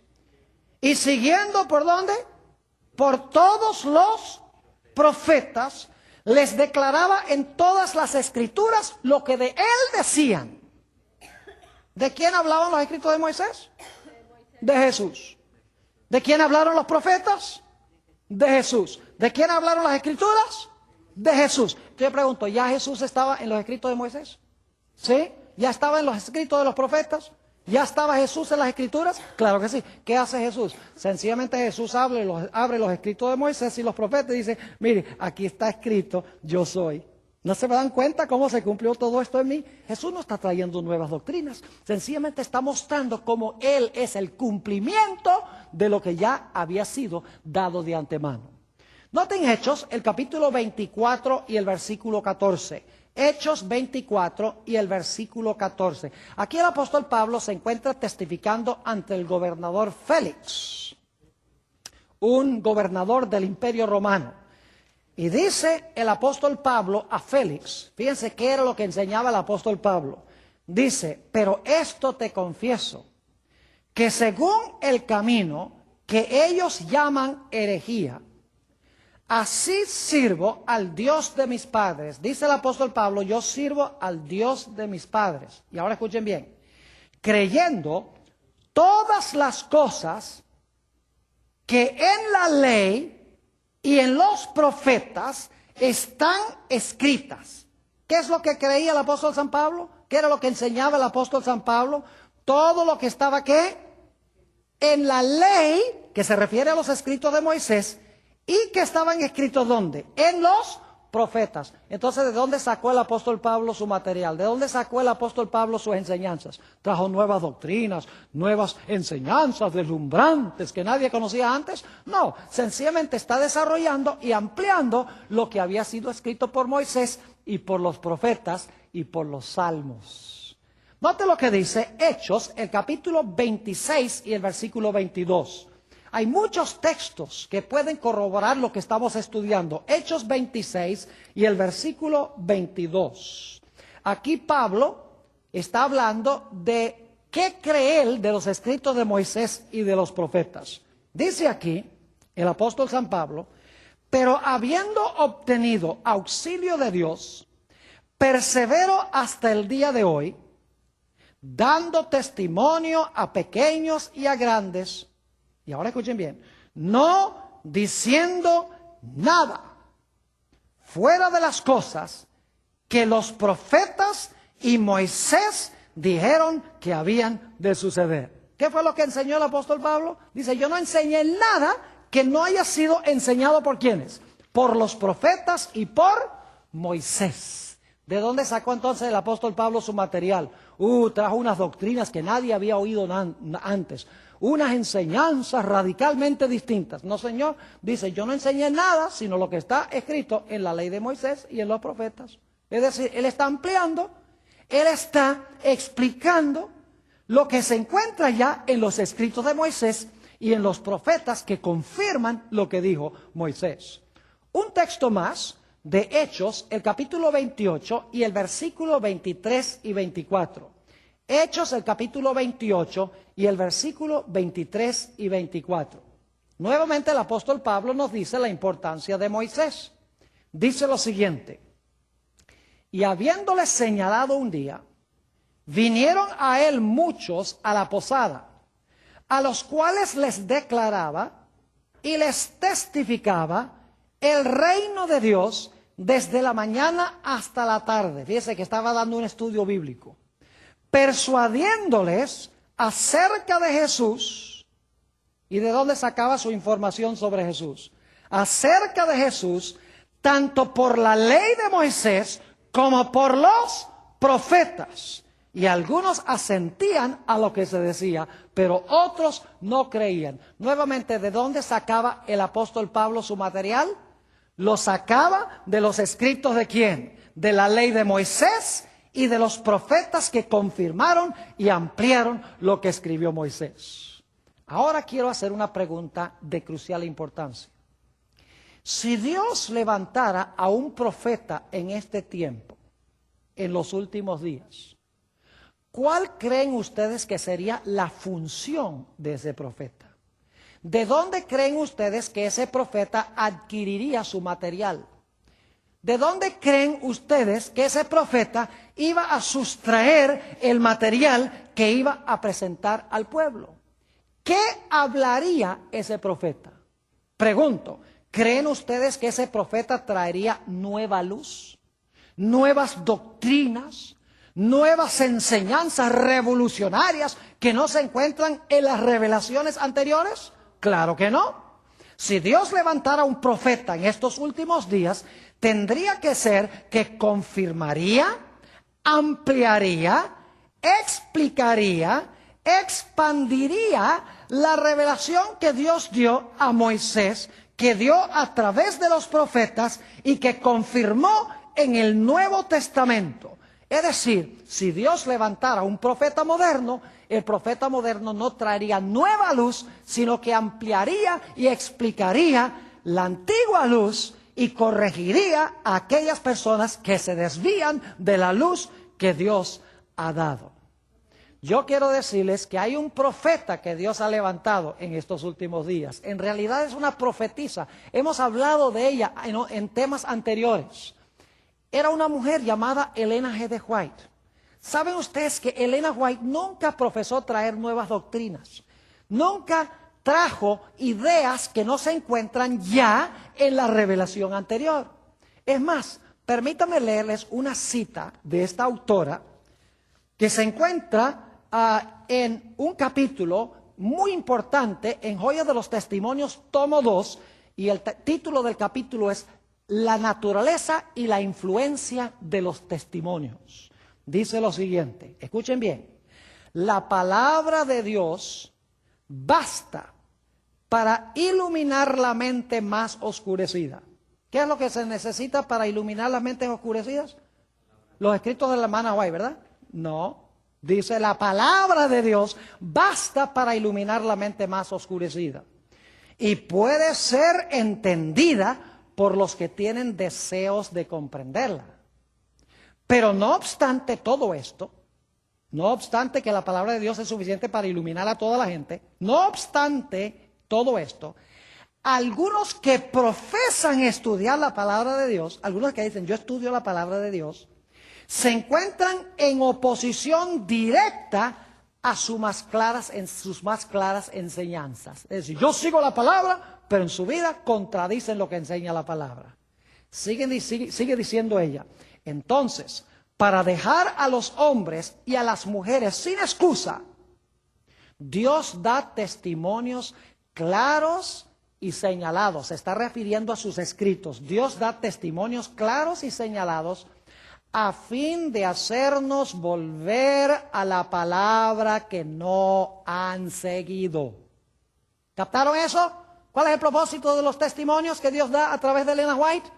Speaker 1: Y siguiendo por dónde? Por todos los profetas, les declaraba en todas las escrituras lo que de él decían. ¿De quién hablaban los escritos de Moisés? De Jesús. ¿De quién hablaron los profetas? De Jesús. ¿De quién hablaron las escrituras? De Jesús. Yo pregunto, ¿ya Jesús estaba en los escritos de Moisés? ¿Sí? ¿Ya estaba en los escritos de los profetas? ¿Ya estaba Jesús en las escrituras? Claro que sí. ¿Qué hace Jesús? Sencillamente Jesús abre los escritos de Moisés y los profetas y dice, mire, aquí está escrito, yo soy. ¿No se dan cuenta cómo se cumplió todo esto en mí? Jesús no está trayendo nuevas doctrinas. Sencillamente está mostrando cómo Él es el cumplimiento de lo que ya había sido dado de antemano. Noten Hechos, el capítulo 24 y el versículo 14. Hechos 24 y el versículo 14. Aquí el apóstol Pablo se encuentra testificando ante el gobernador Félix, un gobernador del Imperio Romano. Y dice el apóstol Pablo a Félix, fíjense qué era lo que enseñaba el apóstol Pablo. Dice, pero esto te confieso, que según el camino que ellos llaman herejía, así sirvo al Dios de mis padres. Dice el apóstol Pablo, yo sirvo al Dios de mis padres. Y ahora escuchen bien, creyendo todas las cosas que en la ley y en los profetas están escritas. ¿Qué es lo que creía el apóstol San Pablo? ¿Qué era lo que enseñaba el apóstol San Pablo? Todo lo que estaba, ¿qué? En la ley, que se refiere a los escritos de Moisés, y que estaban escritos ¿dónde? En los profetas. Entonces, ¿de dónde sacó el apóstol Pablo su material? ¿De dónde sacó el apóstol Pablo sus enseñanzas? Trajo nuevas doctrinas, nuevas enseñanzas deslumbrantes que nadie conocía antes. No, sencillamente está desarrollando y ampliando lo que había sido escrito por Moisés y por los profetas y por los salmos. Note lo que dice Hechos, el capítulo 26 y el versículo 22. Hay muchos textos que pueden corroborar lo que estamos estudiando. Hechos 26 y el versículo 22. Aquí Pablo está hablando de qué cree él de los escritos de Moisés y de los profetas. Dice aquí el apóstol San Pablo, pero habiendo obtenido auxilio de Dios, persevero hasta el día de hoy, dando testimonio a pequeños y a grandes. Y ahora escuchen bien, no diciendo nada fuera de las cosas que los profetas y Moisés dijeron que habían de suceder. ¿Qué fue lo que enseñó el apóstol Pablo? Dice, yo no enseñé nada que no haya sido enseñado por ¿quiénes? Por los profetas y por Moisés. ¿De dónde sacó entonces el apóstol Pablo su material? Trajo unas doctrinas que nadie había oído antes. Unas enseñanzas radicalmente distintas. No, señor, dice, yo no enseñé nada, sino lo que está escrito en la ley de Moisés y en los profetas. Es decir, él está ampliando, él está explicando lo que se encuentra ya en los escritos de Moisés y en los profetas que confirman lo que dijo Moisés. Un texto más de Hechos, el capítulo 28 y el versículo 23 y 24. Hechos, el capítulo 28 y el versículo 23 y 24. Nuevamente el apóstol Pablo nos dice la importancia de Moisés. Dice lo siguiente, y habiéndole señalado un día, vinieron a él muchos a la posada, a los cuales les declaraba y les testificaba el reino de Dios desde la mañana hasta la tarde. Fíjese que estaba dando un estudio bíblico. Persuadiéndoles acerca de Jesús. ¿Y de dónde sacaba su información sobre Jesús? Acerca de Jesús, tanto por la ley de Moisés como por los profetas. Y algunos asentían a lo que se decía, pero otros no creían. Nuevamente, ¿de dónde sacaba el apóstol Pablo su material? Lo sacaba de los escritos ¿de quién? De la ley de Moisés y de los profetas que confirmaron y ampliaron lo que escribió Moisés. Ahora quiero hacer una pregunta de crucial importancia. Si Dios levantara a un profeta en este tiempo, en los últimos días, ¿cuál creen ustedes que sería la función de ese profeta? ¿De dónde creen ustedes que ese profeta adquiriría su material? ¿De dónde creen ustedes que ese profeta iba a sustraer el material que iba a presentar al pueblo? ¿Qué hablaría ese profeta? Pregunto, ¿creen ustedes que ese profeta traería nueva luz, nuevas doctrinas, nuevas enseñanzas revolucionarias que no se encuentran en las revelaciones anteriores? Claro que no. Si Dios levantara un profeta en estos últimos días, tendría que ser que confirmaría, ampliaría, explicaría, expandiría la revelación que Dios dio a Moisés, que dio a través de los profetas y que confirmó en el Nuevo Testamento. Es decir, si Dios levantara un profeta moderno, el profeta moderno no traería nueva luz, sino que ampliaría y explicaría la antigua luz y corregiría a aquellas personas que se desvían de la luz que Dios ha dado. Yo quiero decirles que hay un profeta que Dios ha levantado en estos últimos días. En realidad es una profetisa. Hemos hablado de ella en temas anteriores. Era una mujer llamada Elena G. de White. ¿Saben ustedes que Elena White nunca profesó traer nuevas doctrinas? Nunca trajo ideas que no se encuentran ya en la revelación anterior. Es más, permítanme leerles una cita de esta autora que se encuentra en un capítulo muy importante en Joyas de los Testimonios, tomo 2, y el título del capítulo es La naturaleza y la influencia de los testimonios. Dice lo siguiente, escuchen bien: la palabra de Dios basta para iluminar la mente más oscurecida. ¿Qué es lo que se necesita para iluminar las mentes oscurecidas? Los escritos de la hermana White, ¿verdad? No. Dice, la palabra de Dios basta para iluminar la mente más oscurecida. Y puede ser entendida por los que tienen deseos de comprenderla. Pero no obstante todo esto, no obstante que la palabra de Dios es suficiente para iluminar a toda la gente, no obstante todo esto, algunos que profesan estudiar la palabra de Dios, algunos que dicen yo estudio la palabra de Dios, se encuentran en oposición directa a sus más claras enseñanzas. Es decir, yo sigo la palabra, pero en su vida contradicen lo que enseña la palabra. Sigue diciendo ella. Entonces, para dejar a los hombres y a las mujeres sin excusa, Dios da testimonios claros y señalados. Se está refiriendo a sus escritos. Dios da testimonios claros y señalados a fin de hacernos volver a la palabra que no han seguido. ¿Captaron eso? ¿Cuál es el propósito de los testimonios que Dios da a través de Elena White?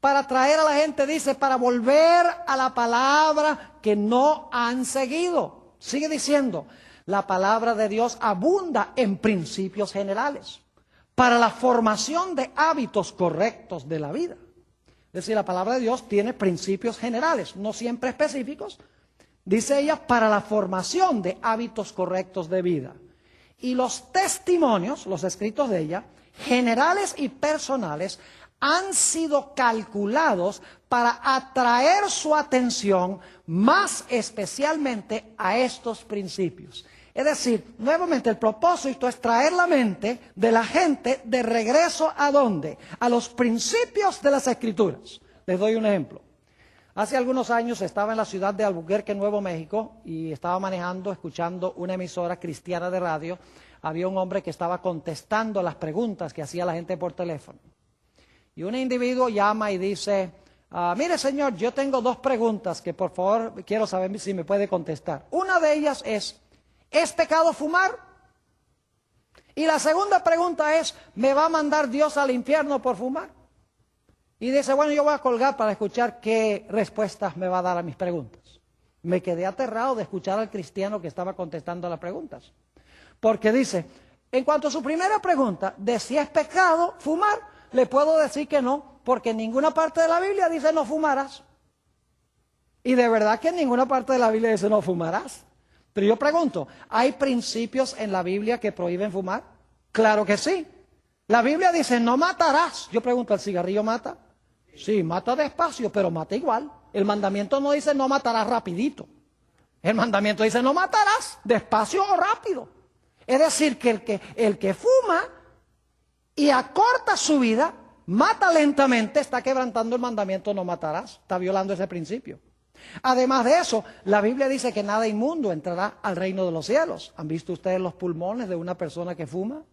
Speaker 1: Para traer a la gente, dice, para volver a la palabra que no han seguido. Sigue diciendo, la palabra de Dios abunda en principios generales para la formación de hábitos correctos de la vida. Es decir, la palabra de Dios tiene principios generales, no siempre específicos. Dice ella, para la formación de hábitos correctos de vida. Y los testimonios, los escritos de ella, generales y personales, han sido calculados para atraer su atención más especialmente a estos principios. Es decir, nuevamente el propósito es traer la mente de la gente de regreso ¿a dónde? A los principios de las Escrituras. Les doy un ejemplo. Hace algunos años estaba en la ciudad de Albuquerque, Nuevo México, y estaba manejando, escuchando una emisora cristiana de radio. Había un hombre que estaba contestando las preguntas que hacía la gente por teléfono. Y un individuo llama y dice, mire señor, yo tengo 2 preguntas que por favor quiero saber si me puede contestar. Una de ellas ¿es pecado fumar? Y la segunda pregunta es, ¿me va a mandar Dios al infierno por fumar? Y dice, bueno, yo voy a colgar para escuchar qué respuestas me va a dar a mis preguntas. Me quedé aterrado de escuchar al cristiano que estaba contestando las preguntas. Porque dice, en cuanto a su primera pregunta, de si es pecado fumar, le puedo decir que no, porque en ninguna parte de la Biblia dice no fumarás. Y de verdad que en ninguna parte de la Biblia dice no fumarás. Pero yo pregunto, ¿hay principios en la Biblia que prohíben fumar? Claro que sí. La Biblia dice no matarás. Yo pregunto, ¿el cigarrillo mata? Sí, mata despacio, pero mata igual. El mandamiento no dice no matarás rapidito. El mandamiento dice no matarás despacio o rápido. Es decir, que el que fuma y acorta su vida, mata lentamente, está quebrantando el mandamiento no matarás. Está violando ese principio. Además de eso, la Biblia dice que nada inmundo entrará al reino de los cielos. ¿Han visto ustedes los pulmones de una persona que fuma?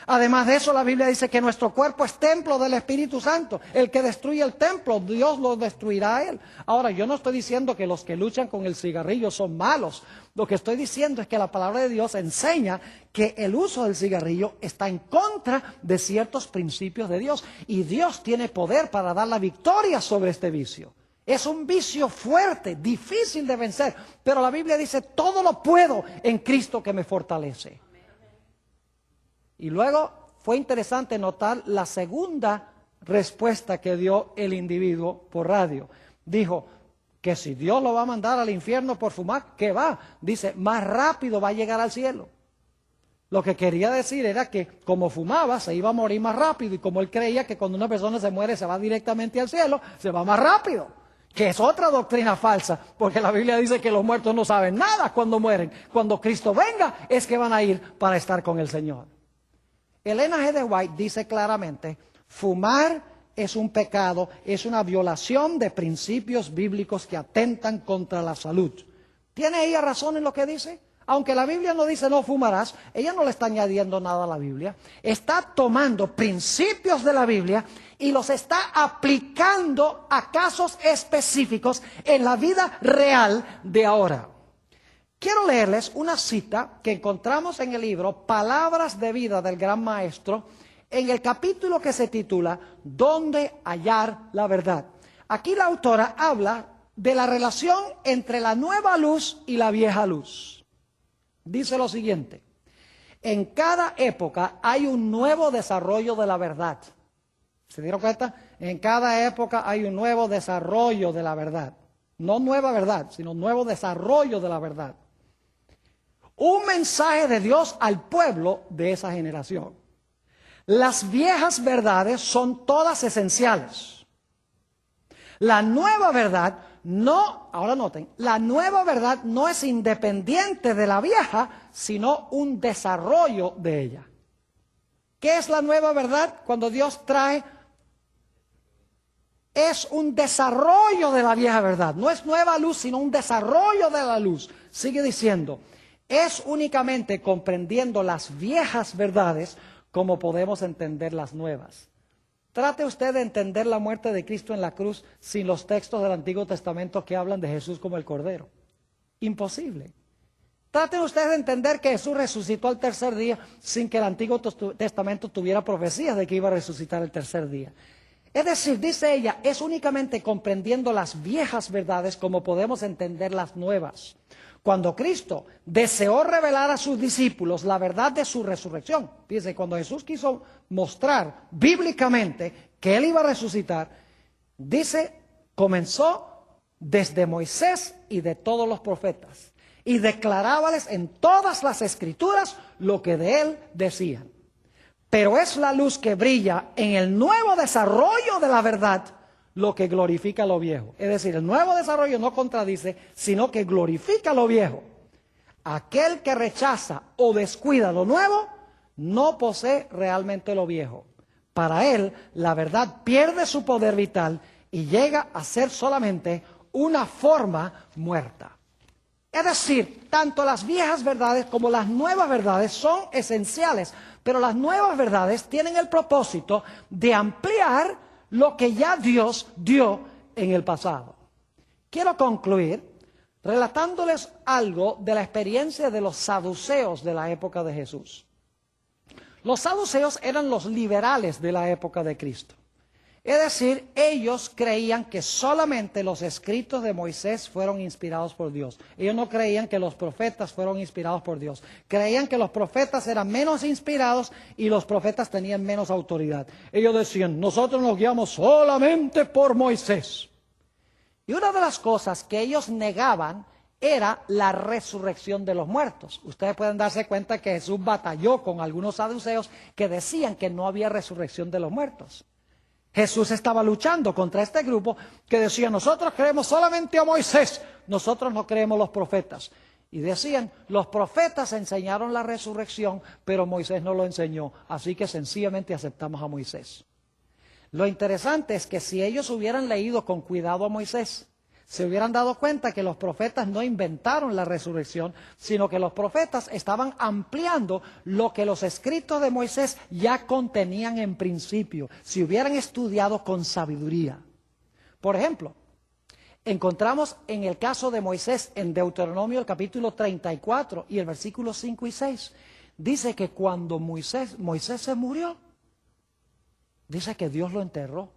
Speaker 1: Además de eso, la Biblia dice que nuestro cuerpo es templo del Espíritu Santo. El que destruye el templo, Dios lo destruirá a él. Ahora, yo no estoy diciendo que los que luchan con el cigarrillo son malos. Lo que estoy diciendo es que la palabra de Dios enseña que el uso del cigarrillo está en contra de ciertos principios de Dios. Y Dios tiene poder para dar la victoria sobre este vicio. Es un vicio fuerte, difícil de vencer. Pero la Biblia dice, todo lo puedo en Cristo que me fortalece. Y luego fue interesante notar la segunda respuesta que dio el individuo por radio. Dijo que si Dios lo va a mandar al infierno por fumar, ¿qué va? Dice, más rápido va a llegar al cielo. Lo que quería decir era que como fumaba, se iba a morir más rápido. Y como él creía que cuando una persona se muere se va directamente al cielo, se va más rápido. Que es otra doctrina falsa, porque la Biblia dice que los muertos no saben nada cuando mueren. Cuando Cristo venga es que van a ir para estar con el Señor. Elena G. de White dice claramente, fumar es un pecado, es una violación de principios bíblicos que atentan contra la salud. ¿Tiene ella razón en lo que dice? Aunque la Biblia no dice no fumarás, ella no le está añadiendo nada a la Biblia. Está tomando principios de la Biblia y los está aplicando a casos específicos en la vida real de ahora. Quiero leerles una cita que encontramos en el libro Palabras de Vida del Gran Maestro, en el capítulo que se titula ¿Dónde hallar la verdad? Aquí la autora habla de la relación entre la nueva luz y la vieja luz. Dice lo siguiente, en cada época hay un nuevo desarrollo de la verdad. ¿Se dieron cuenta? En cada época hay un nuevo desarrollo de la verdad. No nueva verdad, sino nuevo desarrollo de la verdad. Un mensaje de Dios al pueblo de esa generación. Las viejas verdades son todas esenciales. La nueva verdad no, ahora noten, la nueva verdad no es independiente de la vieja, sino un desarrollo de ella. ¿Qué es la nueva verdad? Cuando Dios trae, es un desarrollo de la vieja verdad. No es nueva luz, sino un desarrollo de la luz. Sigue diciendo, es únicamente comprendiendo las viejas verdades como podemos entender las nuevas. Trate usted de entender la muerte de Cristo en la cruz sin los textos del Antiguo Testamento que hablan de Jesús como el Cordero. Imposible. Trate usted de entender que Jesús resucitó al tercer día sin que el Antiguo Testamento tuviera profecías de que iba a resucitar el tercer día. Es decir, dice ella, es únicamente comprendiendo las viejas verdades como podemos entender las nuevas. Cuando Cristo deseó revelar a sus discípulos la verdad de su resurrección, fíjense, cuando Jesús quiso mostrar bíblicamente que Él iba a resucitar, dice, comenzó desde Moisés y de todos los profetas, y declarábales en todas las escrituras lo que de Él decían. Pero es la luz que brilla en el nuevo desarrollo de la verdad lo que glorifica lo viejo. Es decir, el nuevo desarrollo no contradice, sino que glorifica lo viejo. Aquel que rechaza o descuida lo nuevo, no posee realmente lo viejo. Para él, la verdad pierde su poder vital y llega a ser solamente una forma muerta. Es decir, tanto las viejas verdades como las nuevas verdades son esenciales, pero las nuevas verdades tienen el propósito de ampliar lo que ya Dios dio en el pasado. Quiero concluir relatándoles algo de la experiencia de los saduceos de la época de Jesús. Los saduceos eran los liberales de la época de Cristo. Es decir, ellos creían que solamente los escritos de Moisés fueron inspirados por Dios. Ellos no creían que los profetas fueron inspirados por Dios. Creían que los profetas eran menos inspirados y los profetas tenían menos autoridad. Ellos decían, nosotros nos guiamos solamente por Moisés. Y una de las cosas que ellos negaban era la resurrección de los muertos. Ustedes pueden darse cuenta que Jesús batalló con algunos saduceos que decían que no había resurrección de los muertos. Jesús estaba luchando contra este grupo que decía, nosotros creemos solamente a Moisés, nosotros no creemos los profetas. Y decían, los profetas enseñaron la resurrección, pero Moisés no lo enseñó, así que sencillamente aceptamos a Moisés. Lo interesante es que si ellos hubieran leído con cuidado a Moisés, se hubieran dado cuenta que los profetas no inventaron la resurrección, sino que los profetas estaban ampliando lo que los escritos de Moisés ya contenían en principio, si hubieran estudiado con sabiduría. Por ejemplo, encontramos en el caso de Moisés en Deuteronomio el capítulo 34 y el versículo 5 y 6, dice que cuando Moisés se murió, dice que Dios lo enterró.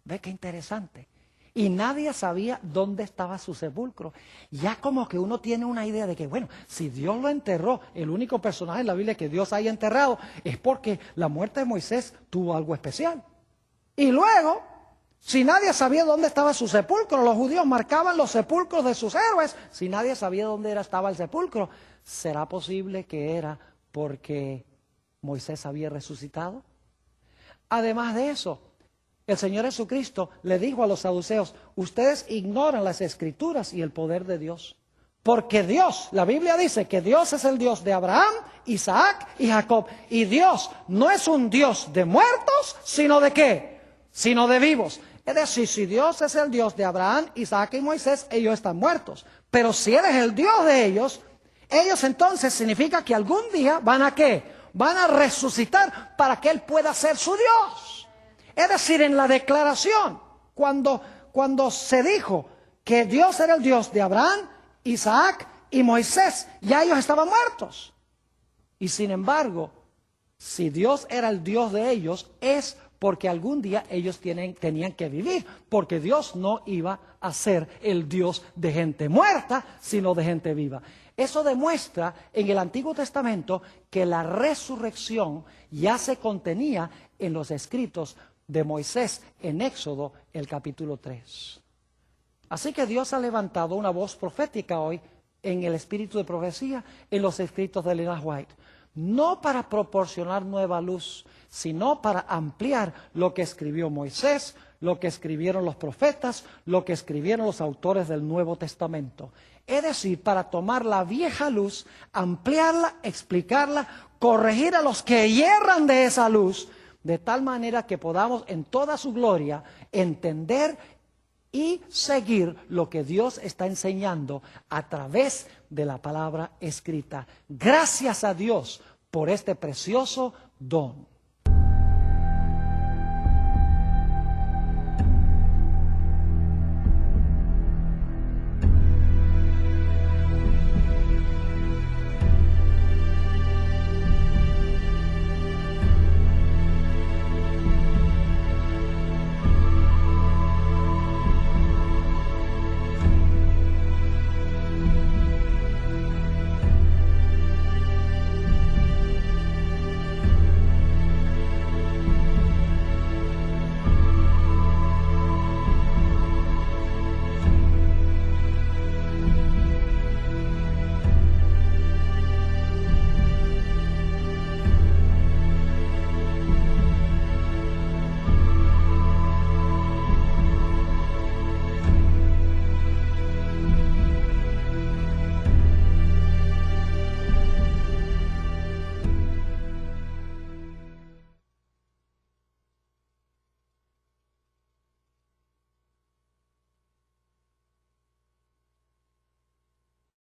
Speaker 1: ¿Ve qué interesante? Y nadie sabía dónde estaba su sepulcro. Ya como que uno tiene una idea de que, bueno, si Dios lo enterró, el único personaje en la Biblia que Dios haya enterrado es porque la muerte de Moisés tuvo algo especial. Y luego, si nadie sabía dónde estaba su sepulcro, los judíos marcaban los sepulcros de sus héroes. Si nadie sabía dónde estaba el sepulcro, ¿será posible que era porque Moisés había resucitado? Además de eso, el Señor Jesucristo le dijo a los saduceos, ustedes ignoran las Escrituras y el poder de Dios. Porque Dios, la Biblia dice que Dios es el Dios de Abraham, Isaac y Jacob. Y Dios no es un Dios de muertos, sino de ¿qué? Sino de vivos. Es decir, si Dios es el Dios de Abraham, Isaac y Moisés, ellos están muertos. Pero si Él es el Dios de ellos entonces significa que algún día van a ¿qué? Van a resucitar para que Él pueda ser su Dios. Es decir, en la declaración, cuando se dijo que Dios era el Dios de Abraham, Isaac y Moisés, ya ellos estaban muertos. Y sin embargo, si Dios era el Dios de ellos, es porque algún día ellos tenían que vivir, porque Dios no iba a ser el Dios de gente muerta, sino de gente viva. Eso demuestra en el Antiguo Testamento que la resurrección ya se contenía en los escritos de Moisés en Éxodo, el capítulo 3. Así que Dios ha levantado una voz profética hoy en el espíritu de profecía en los escritos de Ellen White, no para proporcionar nueva luz, sino para ampliar lo que escribió Moisés, lo que escribieron los profetas, lo que escribieron los autores del Nuevo Testamento. Es decir, para tomar la vieja luz, ampliarla, explicarla, corregir a los que yerran de esa luz, de tal manera que podamos en toda su gloria entender y seguir lo que Dios está enseñando a través de la palabra escrita. Gracias a Dios por este precioso don.